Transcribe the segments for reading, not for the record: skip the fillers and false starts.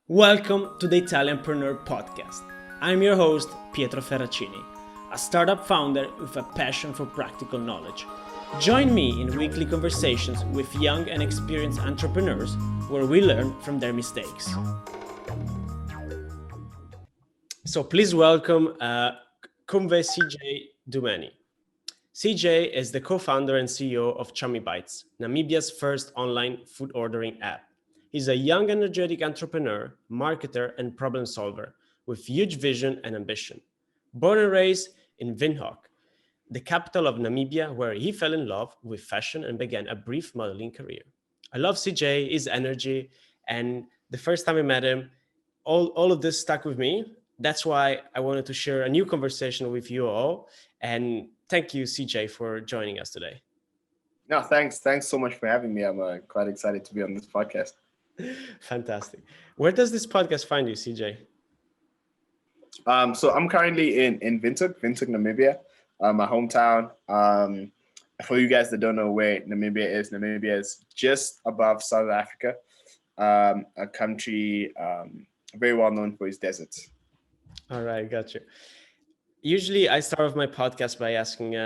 Welcome to the Italianpreneur Podcast. I'm your host, Pietro Ferracini, a startup founder with a passion for practical knowledge. Join me in weekly conversations with young and experienced entrepreneurs where we learn from their mistakes. So please welcome Kumve CJ Dumani. CJ is the co-founder and CEO of Chommie, Namibia's first online food ordering app. He's a young, energetic entrepreneur, marketer, and problem solver with huge vision and ambition. Born and raised in Windhoek, the capital of Namibia, where he fell in love with fashion and began a brief modeling career. I love CJ, his energy, and the first time I met him, all of this stuck with me. That's why I wanted to share a new conversation with you all. And thank you, CJ, for joining us today. No, thanks. Thanks so much for having me. I'm quite excited to be on this podcast. Fantastic. Where does this podcast find you, CJ? So I'm currently in Windhoek, Namibia, my hometown. For you guys that don't know where Namibia is just above South Africa, a country very well known for its deserts. All right, gotcha. Usually, I start off my podcast by asking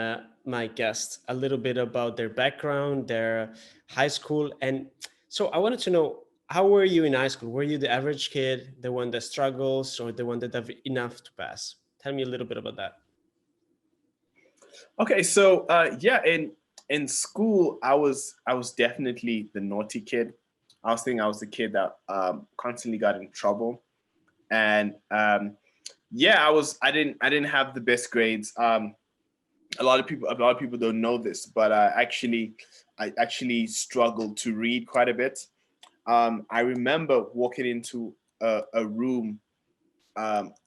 my guests a little bit about their background, their high school. And so I wanted to know, how were you in high school? Were you the average kid, the one that struggles, or the one that have enough to pass? Tell me a little bit about that. Okay, so in school, I was definitely the naughty kid. I was the kid that constantly got in trouble, and I didn't have the best grades. A lot of people don't know this, but I actually struggled to read quite a bit. I remember walking into a room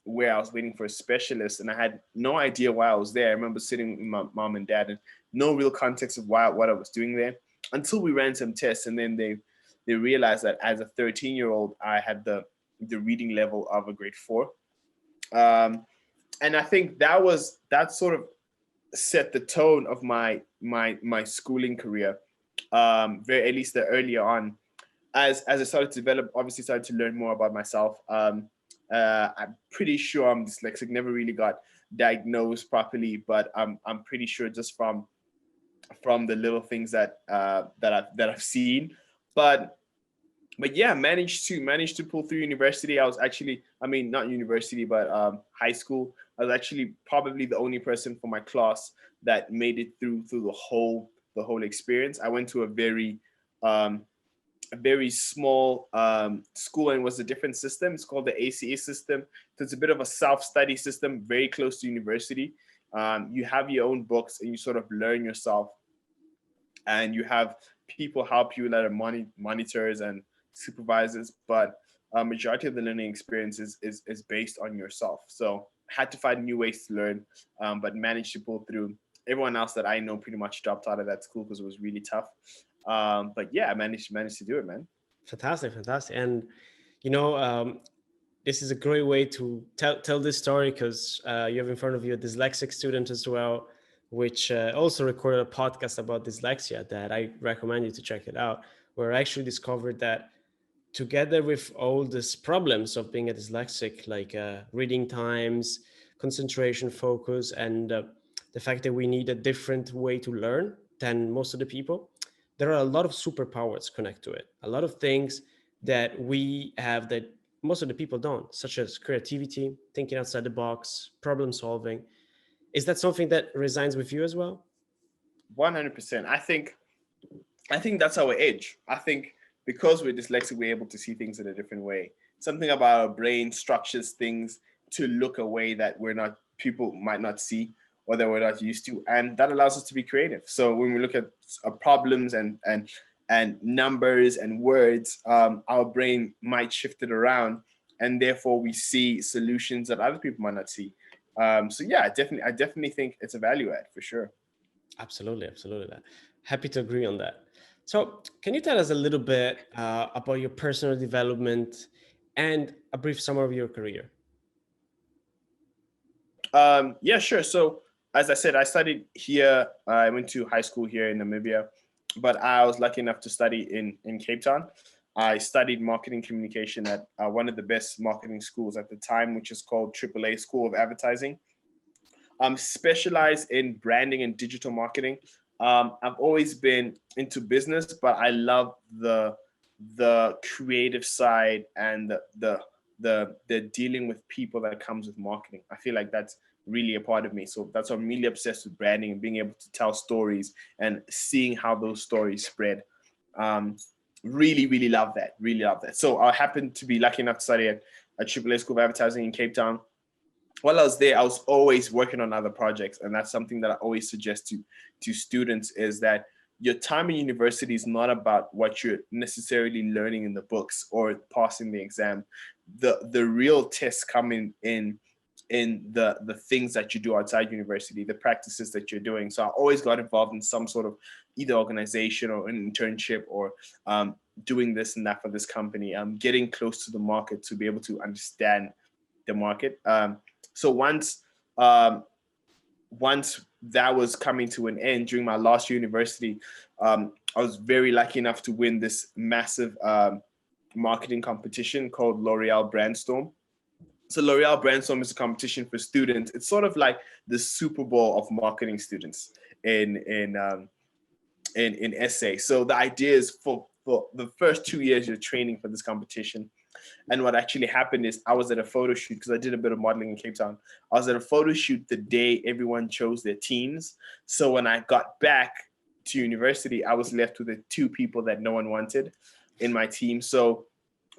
where I was waiting for a specialist, and I had no idea why I was there. I remember sitting with my mom and dad, and no real context of what I was doing there until we ran some tests, and then they realized that as a 13-year-old, I had the reading level of a grade four. Um, and I think that sort of set the tone of my schooling career. Very at least the earlier on, as I started to develop, obviously started to learn more about myself. I'm pretty sure I'm dyslexic. Never really got diagnosed properly, but I'm pretty sure just from the little things that I've seen. But but yeah, managed to pull through university. I was actually, I mean, not university, but high school. I was actually probably the only person from my class that made it through the whole experience. I went to um, a very small school, and it was a different system. It's called the ACE system. So it's a bit of a self-study system, very close to university. You have your own books, and you sort of learn yourself, and you have people help you that are monitors and supervisors, but a majority of the learning experience is based on yourself. So had to find new ways to learn, but managed to pull through. Everyone else that I know pretty much dropped out of that school because it was really tough. But yeah, I managed to do it, man. Fantastic, fantastic. And you know, this is a great way to tell this story because you have in front of you a dyslexic student as well, which also recorded a podcast about dyslexia that I recommend you to check it out, where I actually discovered that together with all these problems of being a dyslexic, like reading times, concentration, focus, and the fact that we need a different way to learn than most of the people, there are a lot of superpowers connect to it. A lot of things that we have that most of the people don't, such as creativity, thinking outside the box, problem solving. Is that something that resonates with you as well? 100%. I think that's our edge. I think because we're dyslexic, we're able to see things in a different way. Something about our brain structures things to look a way that we're not people might not see or that we're not used to, and that allows us to be creative. So when we look at problems and numbers and words, our brain might shift it around, and therefore we see solutions that other people might not see. So yeah, I definitely think it's a value add for sure. Absolutely, absolutely. Happy to agree on that. So, can you tell us a little bit about your personal development and a brief summary of your career? Yeah, sure. So as I said, I studied here. I went to high school here in Namibia, but I was lucky enough to study in Cape Town. I studied marketing communication at one of the best marketing schools at the time, which is called AAA School of Advertising. I'm specialized in branding and digital marketing. I've always been into business, but I love the creative side and the dealing with people that comes with marketing. I feel like that's really a part of me. So that's why I'm really obsessed with branding and being able to tell stories and seeing how those stories spread. Um, really, really love that. Really love that. So I happened to be lucky enough to study at AAA School of Advertising in Cape Town. While I was there, I was always working on other projects, and that's something that I always suggest to students is that your time in university is not about what you're necessarily learning in the books or passing the exam. The real tests come in the things that you do outside university, the practices that you're doing. So I always got involved in some sort of either organization or an internship or doing this and that for this company. Getting close to the market to be able to understand the market. So um, once that was coming to an end during my last year university, I was very lucky enough to win this massive marketing competition called L'Oreal Brandstorm. So L'Oreal Brandstorm is a competition for students. It's sort of like the Super Bowl of marketing students in SA. So the idea is for the first 2 years you're training for this competition. And what actually happened is I was at a photo shoot because I did a bit of modeling in Cape Town. I was at a photo shoot the day everyone chose their teams. So when I got back to university, I was left with the two people that no one wanted in my team. So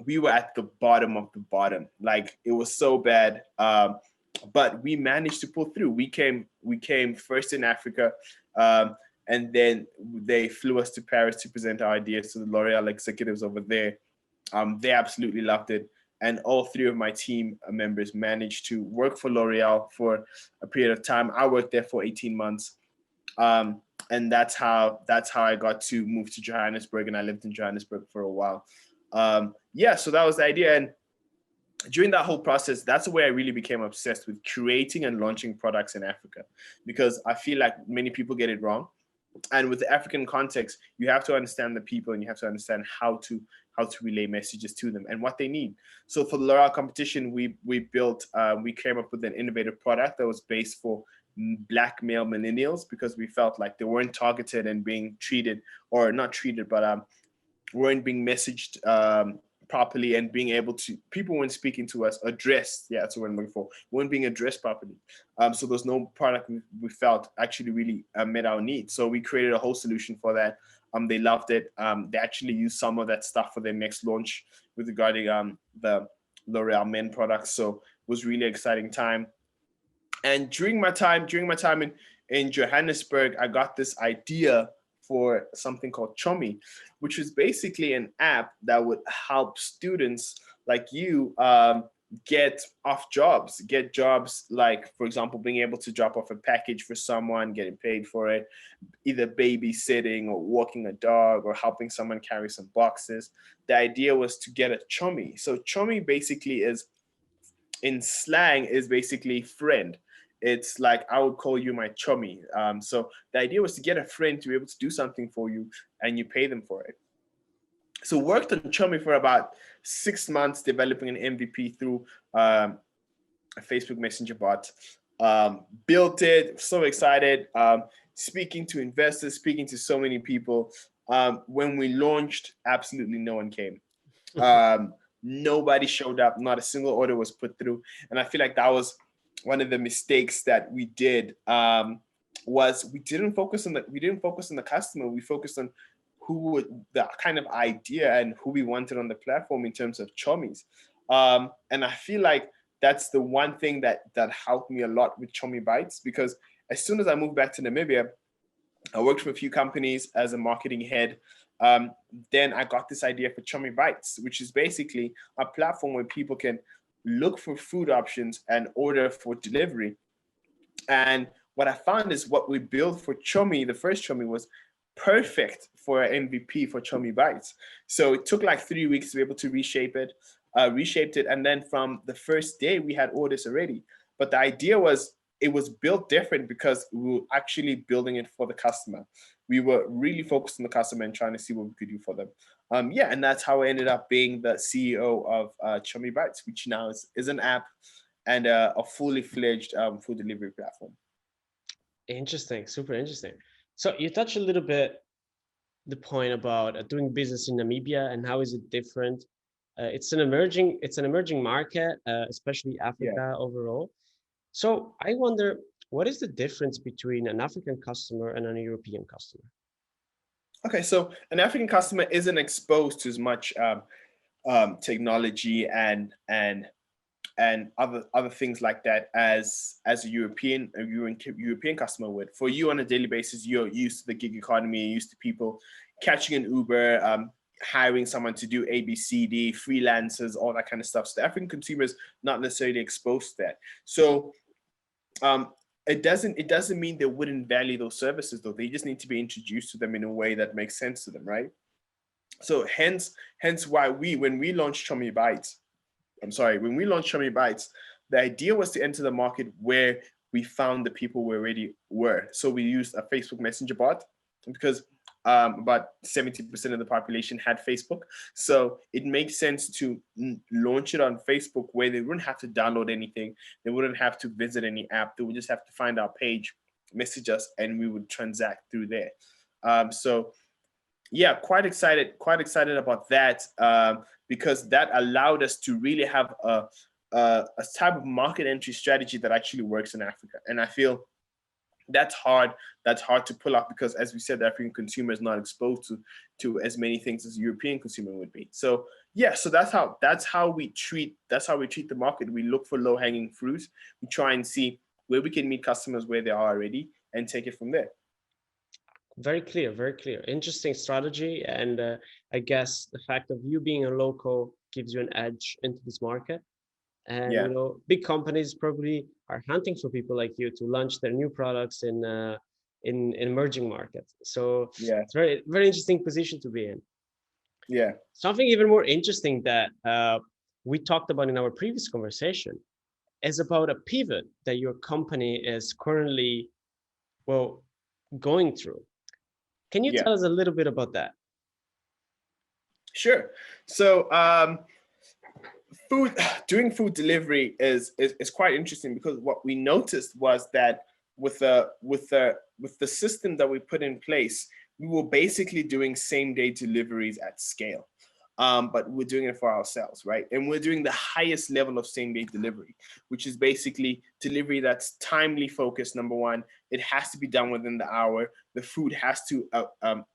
we were at the bottom of the bottom. Like it was so bad. But we managed to pull through. We came first in Africa. And then they flew us to Paris to present our ideas to the L'Oreal executives over there. They absolutely loved it. And all three of my team members managed to work for L'Oreal for a period of time. I worked there for 18 months. And that's how I got to move to Johannesburg, and I lived in Johannesburg for a while. So that was the idea. And during that whole process, that's where I really became obsessed with creating and launching products in Africa, because I feel like many people get it wrong. And with the African context, you have to understand the people and you have to understand how to relay messages to them and what they need. So for the L'Oreal competition, we came up with an innovative product that was based for Black male millennials, because we felt like they weren't targeted and being treated, or not treated, but weren't being messaged properly, and being able to, people weren't speaking to us, addressed. Yeah, that's what I'm looking for. Weren't being addressed properly. So there's no product we felt actually really met our needs. So we created a whole solution for that. They loved it. They actually used some of that stuff for their next launch with regarding the L'Oreal Men products. So it was really exciting time. And during my time in Johannesburg, I got this idea for something called Chommie, which was basically an app that would help students like you get jobs, like, for example, being able to drop off a package for someone, getting paid for it, either babysitting or walking a dog or helping someone carry some boxes. The idea was to get a Chommie. So Chommie basically is, in slang, is basically friend. It's like, I would call you my Chommie. So the idea was to get a friend to be able to do something for you, and you pay them for it. So worked on Chommie for about 6 months, developing an MVP through a Facebook Messenger bot. Built it, so excited. Speaking to investors, speaking to so many people. When we launched, absolutely no one came. Nobody showed up. Not a single order was put through. And I feel like that was one of the mistakes that we did. Was we didn't focus on the customer. We focused on the kind of idea and who we wanted on the platform in terms of Chommies. And I feel like that's the one thing that helped me a lot with Chommie Bites, because as soon as I moved back to Namibia, I worked for a few companies as a marketing head. Then I got this idea for Chommie Bites, which is basically a platform where people can look for food options and order for delivery. And what I found is what we built for Chommie, the first Chommie, was perfect for an MVP for Chommie Bites. So it took like 3 weeks to be able to reshaped it. And then from the first day, we had orders already. But the idea was, it was built different because we were actually building it for the customer. We were really focused on the customer and trying to see what we could do for them. Yeah, and that's how I ended up being the CEO of Chommie Bites, which now is an app and a fully fledged food delivery platform. Interesting, super interesting. So you touched a little bit the point about doing business in Namibia and how is it different. It's an emerging market, especially Yeah. Africa overall. So I wonder, what is the difference between an African customer and an European customer? Okay, so an African customer isn't exposed to as much technology and other things like that as a European customer would. For you on a daily basis, you're used to the gig economy, you're used to people catching an Uber, hiring someone to do ABCD, freelancers, all that kind of stuff. So the African consumer is not necessarily exposed to that. So um, it doesn't mean they wouldn't value those services though. They just need to be introduced to them in a way that makes sense to them, right? So hence why when we launched Chommie Bites, when we launched Chommie Bites, the idea was to enter the market where we found the people we already were. So we used a Facebook Messenger bot because about 70% of the population had Facebook. So it makes sense to launch it on Facebook where they wouldn't have to download anything. They wouldn't have to visit any app. They would just have to find our page, message us, and we would transact through there. So yeah, quite excited about that, because that allowed us to really have a type of market entry strategy that actually works in Africa. And I feel that's hard to pull off because, as we said, the African consumer is not exposed to as many things as the European consumer would be. So yeah, so that's how we treat the market. We look for low hanging fruit. We try and see where we can meet customers where they are already and take it from there. Very clear, very clear. Interesting strategy. And I guess the fact of you being a local gives you an edge into this market. And Yeah, big companies probably are hunting for people like you to launch their new products in emerging markets. So yeah, it's very interesting position to be in. yeah. Something even more interesting that we talked about in our previous conversation is about a pivot that your company is currently, well, going through. Can you Yeah. tell us a little bit about that? Sure. So food doing food delivery is quite interesting because what we noticed was that with the system that we put in place, we were basically doing same day deliveries at scale. But we're doing it for ourselves, right? And we're doing the highest level of same day delivery, which is basically delivery that's timely focused. Number one, it has to be done within the hour. The food has to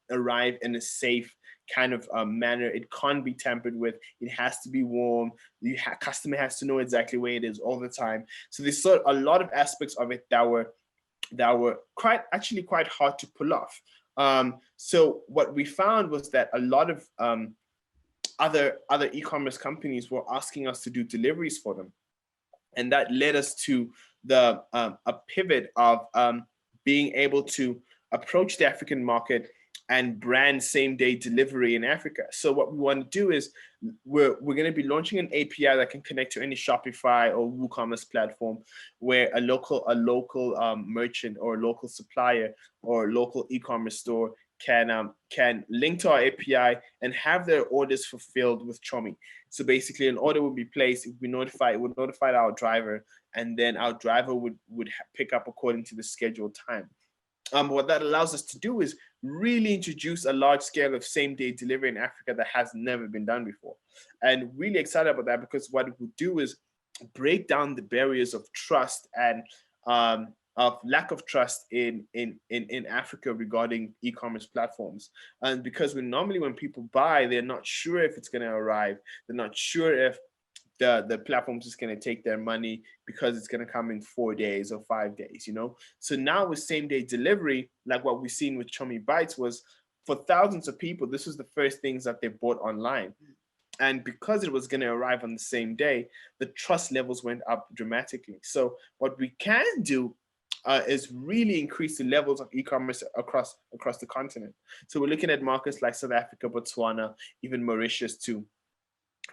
arrive in a safe kind of manner. It can't be tampered with. It has to be warm. The customer has to know exactly where it is all the time. So there's a lot of aspects of it that were quite hard to pull off. So what we found was that a lot of other e-commerce companies were asking us to do deliveries for them, and that led us to the a pivot of being able to approach the African market and brand same day delivery in Africa. So what we want to do is we're going to be launching an API that can connect to any Shopify or WooCommerce platform, where a local merchant or a local supplier or local e-commerce store can link to our API and have their orders fulfilled with Chommie. So basically, an order would be placed, it would notify our driver, and then our driver would pick up according to the scheduled time. What that allows us to do is really introduce a large scale of same day delivery in Africa that has never been done before. And really excited about that because what it will do is break down the barriers of trust and of lack of trust in Africa regarding e-commerce platforms. And because when people buy, they're not sure if it's going to arrive. They're not sure if the platform's just going to take their money because it's going to come in 4 days or 5 days, So now with same day delivery, like what we've seen with Chommie Bites, was for thousands of people, this was the first things that they bought online. And because it was going to arrive on the same day, the trust levels went up dramatically. So what we can do is really increase the levels of e-commerce across the continent. So we're looking at markets like South Africa, Botswana, even Mauritius to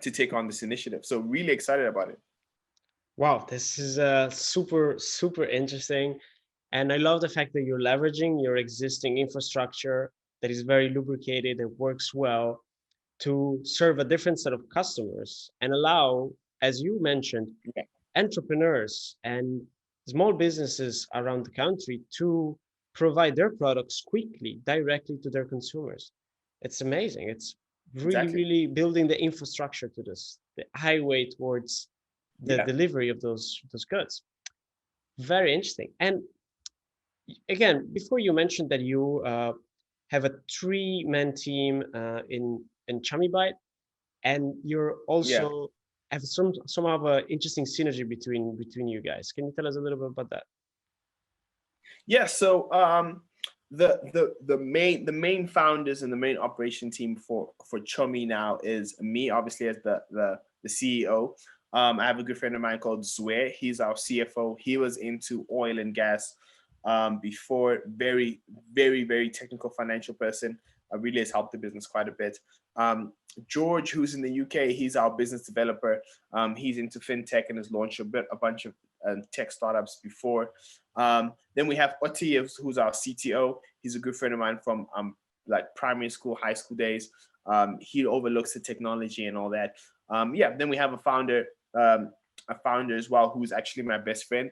take on this initiative. So really excited about it. Wow, this is super interesting. And I love the fact that you're leveraging your existing infrastructure that is very lubricated and works well. to serve a different set of customers and allow, as you mentioned, Yeah, entrepreneurs and small businesses around the country to provide their products quickly, directly to their consumers. It's amazing. It's really, exactly. really building the infrastructure to this, the highway towards the Yeah. delivery of those goods. Very interesting. And again, before you mentioned that you have a three-man team in Chommie, and you're Yeah. also have some of a interesting synergy between you guys. Can you tell us a little bit about that? Yeah. So the main founders and the main operation team for Chommie now is me, obviously, as the CEO. I have a good friend of mine called Zwe. He's our CFO. He was into oil and gas before. Very, very, very technical financial person. Really has helped the business quite a bit. George, who's in the UK, he's our business developer. He's into fintech and has launched a bunch of tech startups before. Then we have Oti, who's our CTO. He's a good friend of mine from like primary school, high school days. He overlooks the technology and all that. Yeah. Then we have a founder as well, who's actually my best friend.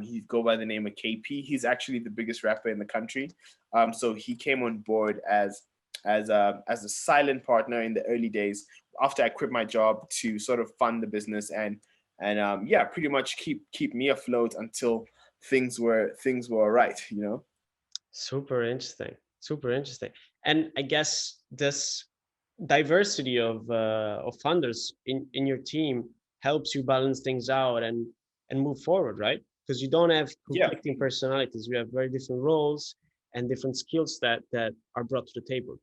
He go by the name of KP. He's actually the biggest rapper in the country. So he came on board as a silent partner in the early days after I quit my job to sort of fund the business and yeah, pretty much keep me afloat until things were all right, you know. Super interesting. Super interesting. And I guess this diversity of funders in your team helps you balance things out and move forward, right? Because you don't have Yeah, conflicting personalities. You have very different roles and different skills that are brought to the table.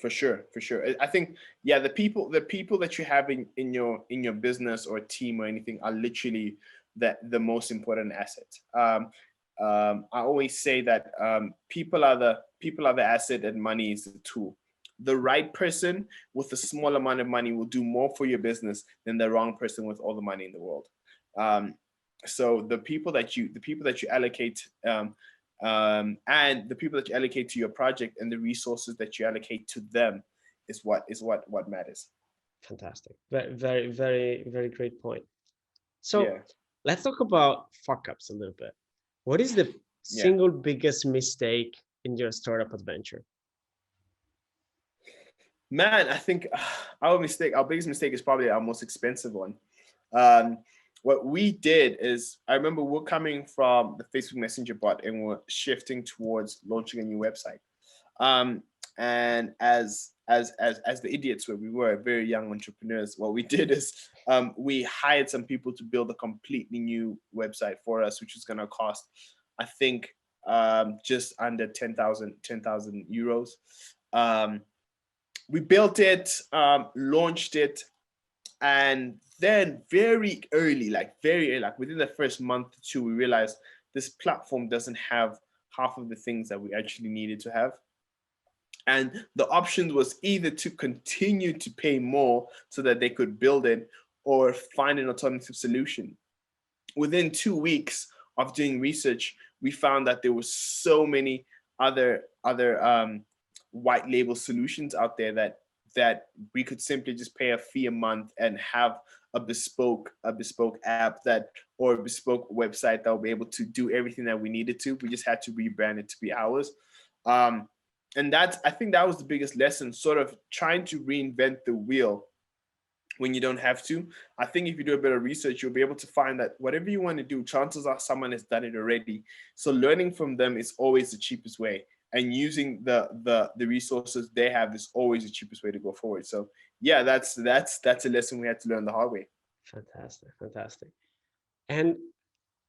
for sure, for sure. I think, yeah, the people that you have in your business or team or anything are literally the most important asset. I always say that people are the asset and money is the tool. The right person with a small amount of money will do more for your business than the wrong person with all the money in the world. Um, so the people that you allocate and the people that you allocate to your project and the resources that you allocate to them is what matters. Fantastic. Very, very, very, very great point. So Yeah, let's talk about fuck ups a little bit. What is the yeah. single biggest mistake in your startup adventure? Man, I think our biggest mistake is probably our most expensive one. Um, what we did is, I remember we're coming from the Facebook Messenger bot and we're shifting towards launching a new website. Um, and as the idiots where we were very young entrepreneurs, what we did is we hired some people to build a completely new website for us, which was going to cost, I think, just under 10,000 euros. Um, we built it, launched it, and then very early, like within the first month or two, we realized this platform doesn't have half of the things that we actually needed to have. And the option was either to continue to pay more so that they could build it or find an alternative solution. Within 2 weeks of doing research, we found that there were so many other white label solutions out there that we could simply just pay a fee a month and have a bespoke app that or a bespoke website that will be able to do everything that we needed to. We just had to rebrand it to be ours. Um, and that's I think that was the biggest lesson, sort of trying to reinvent the wheel when you don't have to. I think if you do a bit of research, you'll be able to find that whatever you want to do, chances are someone has done it already. So learning from them is always the cheapest way. And using the resources they have is always the cheapest way to go forward. So yeah, that's a lesson we had to learn the hard way. Fantastic, fantastic. And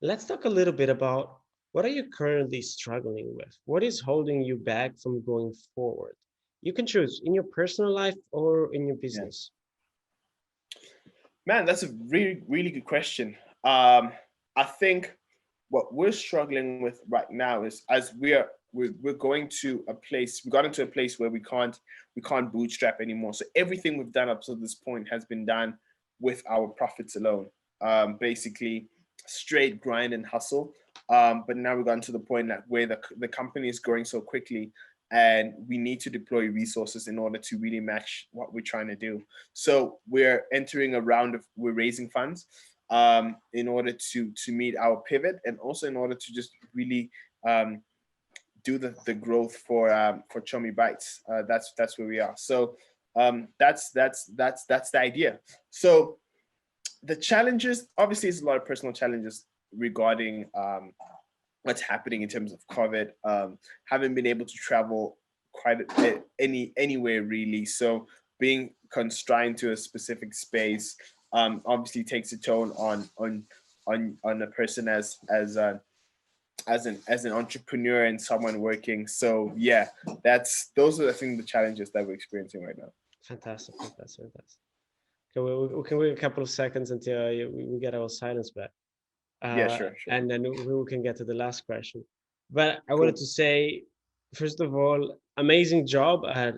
let's talk a little bit about what are you currently struggling with? What is holding you back from going forward? You can choose in your personal life or in your Yeah. business. Man, that's a really, really good question. I think what we're struggling with right now is as we're going to a place, we got into a place where we can't bootstrap anymore. So everything we've done up to this point has been done with our profits alone. Basically straight grind and hustle. But now we've gotten to the point that where the company is growing so quickly, and we need to deploy resources in order to really match what we're trying to do. So we're entering a round of, we're raising funds in order to meet our pivot, and also in order to just really do the growth for Chommie Bites. That's where we are. So that's the idea. So the challenges, obviously, is a lot of personal challenges regarding what's happening in terms of COVID. Haven't been able to travel anywhere really. So being constrained to a specific space obviously takes a toll on a person as an entrepreneur and someone working. So yeah, those are I think the challenges that we're experiencing right now. Fantastic, fantastic, fantastic. Okay, we can wait a couple of seconds until we get our silence back, Yeah, sure. and then we can get to the last question. But I wanted Cool. to say, first of all, amazing job at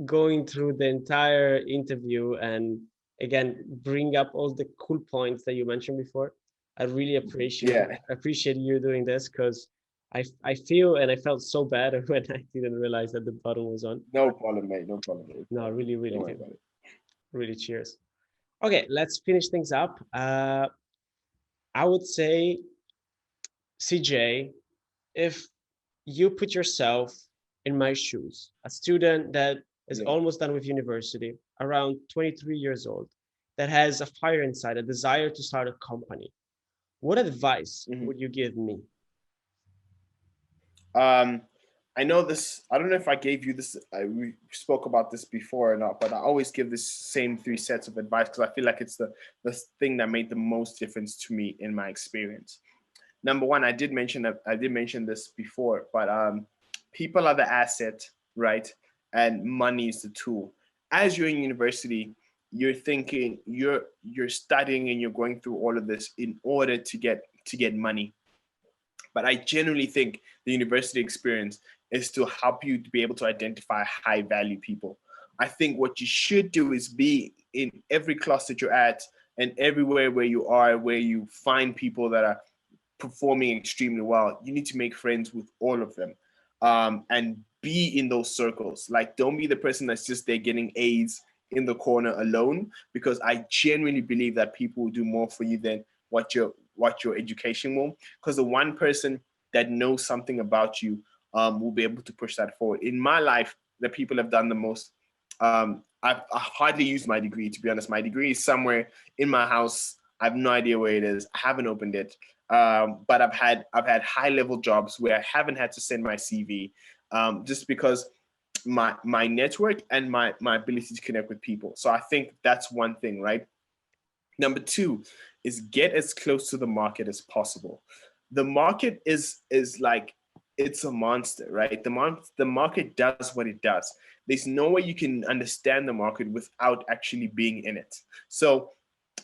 going through the entire interview and again bring up all the cool points that you mentioned before. I really Yeah, appreciate you doing this because I feel and I felt so bad when I didn't realize that the button was on. no problem, mate. No problem. No No, problem. really, Don't really worry good. about it. Really cheers. Okay, let's finish things up. I would say, CJ, if you put yourself in my shoes, a student that is Yeah. almost done with university, around 23 years old, that has a fire inside, a desire to start a company, what advice Mhm. would you give me? Um, I know this. I don't know if I gave you this. We spoke about this before or not, but I always give this same three sets of advice because I feel like it's the thing that made the most difference to me in my experience. Number one, I did mention this before, but people are the asset, right? And money is the tool. As you're in university, you're thinking you're studying and you're going through all of this in order to get money. But I genuinely think the university experience is to help you to be able to identify high value people. I think what you should do is be in every class that you're at and everywhere where you are, where you find people that are performing extremely well. You need to make friends with all of them and be in those circles. Like, don't be the person that's just there getting A's in the corner alone, because I genuinely believe that people will do more for you than what your education will. Because the one person that knows something about you will be able to push that forward. In my life, the people have done the most. I hardly used my degree, to be honest. My degree is somewhere in my house. I have no idea where it is. I haven't opened it. But I've had high level jobs where I haven't had to send my CV, just because my network and my ability to connect with people. So I think that's one thing, right? Number two is get as close to the market as possible. The market is like, it's a monster, right? The market does what it does. There's no way you can understand the market without actually being in it. So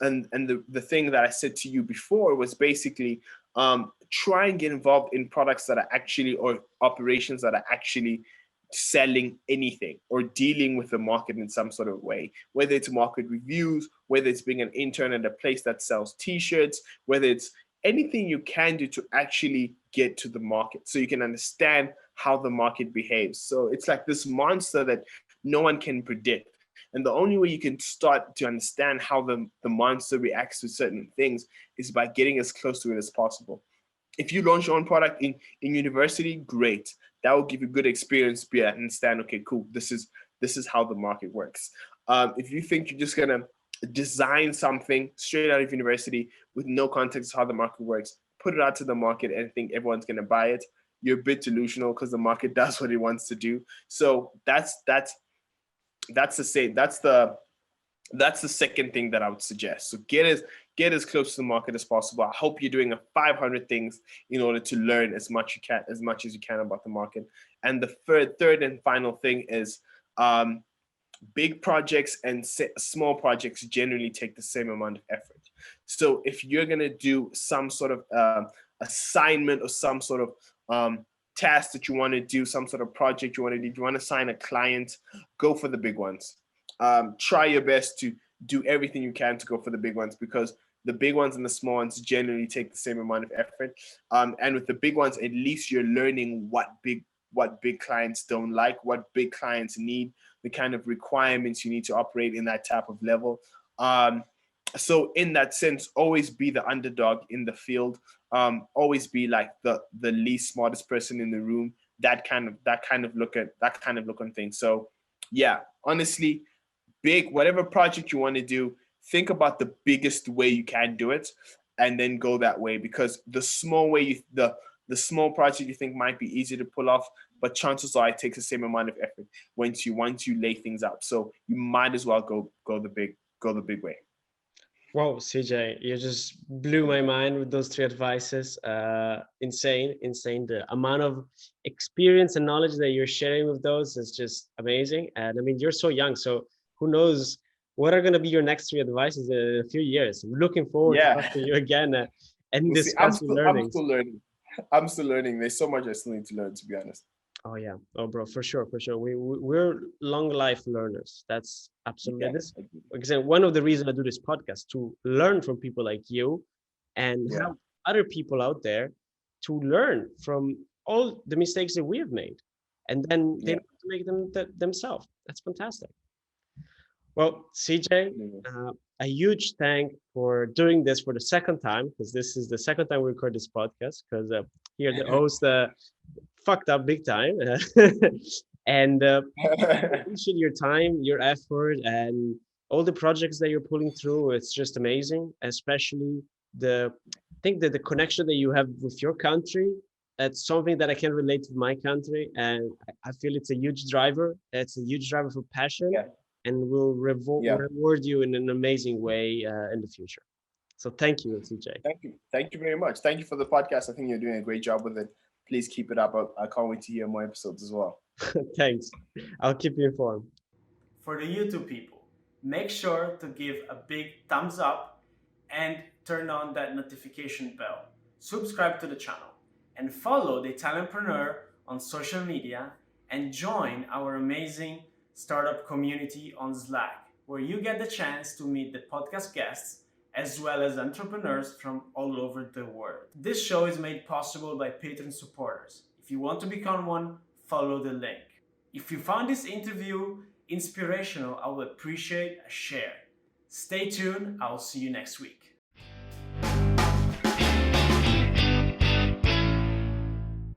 and the thing that I said to you before was basically try and get involved in products that are actually, or operations that are actually selling anything or dealing with the market in some sort of way, whether it's market reviews, whether it's being an intern at a place that sells t-shirts, whether it's anything you can do to actually get to the market so you can understand how the market behaves. So it's like this monster that no one can predict. And the only way you can start to understand how the monster reacts to certain things is by getting as close to it as possible. If you launch your own product in university, great. That will give you good experience, be able to understand, okay, cool, this is how the market works. If you think you're just gonna design something straight out of university with no context of how the market works, put it out to the market and think everyone's gonna buy it, you're a bit delusional because the market does what it wants to do. So that's the same. That's the second thing that I would suggest. So get as close to the market as possible. I hope you're doing a 500 things in order to learn as much as you can about the market. And the third and final thing is big projects and small projects generally take the same amount of effort. So if you're gonna do some sort of assignment or some sort of task that you want to do, some sort of project you want to do, you want to sign a client, go for the big ones. Try your best to do everything you can to go for the big ones, because the big ones and the small ones generally take the same amount of effort. And with the big ones, at least you're learning what big what big clients don't like, what big clients need, the kind of requirements you need to operate in that type of level. So in that sense, always be the underdog in the field. Always be like the least smartest person in the room. That kind of look on things. So yeah, honestly, big whatever project you want to do, think about the biggest way you can do it, and then go that way, because the small project you think might be easy to pull off, but chances are it takes the same amount of effort once you lay things out. So you might as well go the big way. Wow, CJ, you just blew my mind with those three advices. Insane, insane. The amount of experience and knowledge that you're sharing with those is just amazing. And I mean, you're so young, so who knows what are going to be your next three advices in a few years. I'm looking forward to Yeah. talking to you again and We'll see. I'm discuss your still I'm learnings. still learning. I'm still learning. There's so much I still need to learn, to be honest. Oh yeah, oh bro, for sure, for sure. We're long life learners. That's absolutely Yeah. this. Agreed. Example, one of the reasons I do this podcast to learn from people like you, and Yeah. help other people out there to learn from all the mistakes that we have made, and then they Yeah. don't have to make them themselves. That's fantastic. Well, CJ, Anyway. a huge thank for doing this for the second time, because this is the second time we record this podcast. Because here the host fucked up big time, and I appreciate your time, your effort, and all the projects that you're pulling through. It's just amazing, especially I think that the connection that you have with your country. That's something that I can relate to my country, and I feel it's a huge driver. It's a huge driver for passion, Yeah. and will Yeah. reward you in an amazing way in the future. So thank you, CJ. Thank you. Thank you very much. Thank you for the podcast. I think you're doing a great job with it. Please keep it up. I can't wait to hear more episodes as well. Thanks. I'll keep you informed. For the YouTube people, make sure to give a big thumbs up and turn on that notification bell. Subscribe to the channel and follow the Italianpreneur on social media and join our amazing startup community on Slack, where you get the chance to meet the podcast guests as well as entrepreneurs from all over the world. This show is made possible by Patreon supporters. If you want to become one, follow the link. If you found this interview inspirational, I would appreciate a share. Stay tuned. I'll see you next week.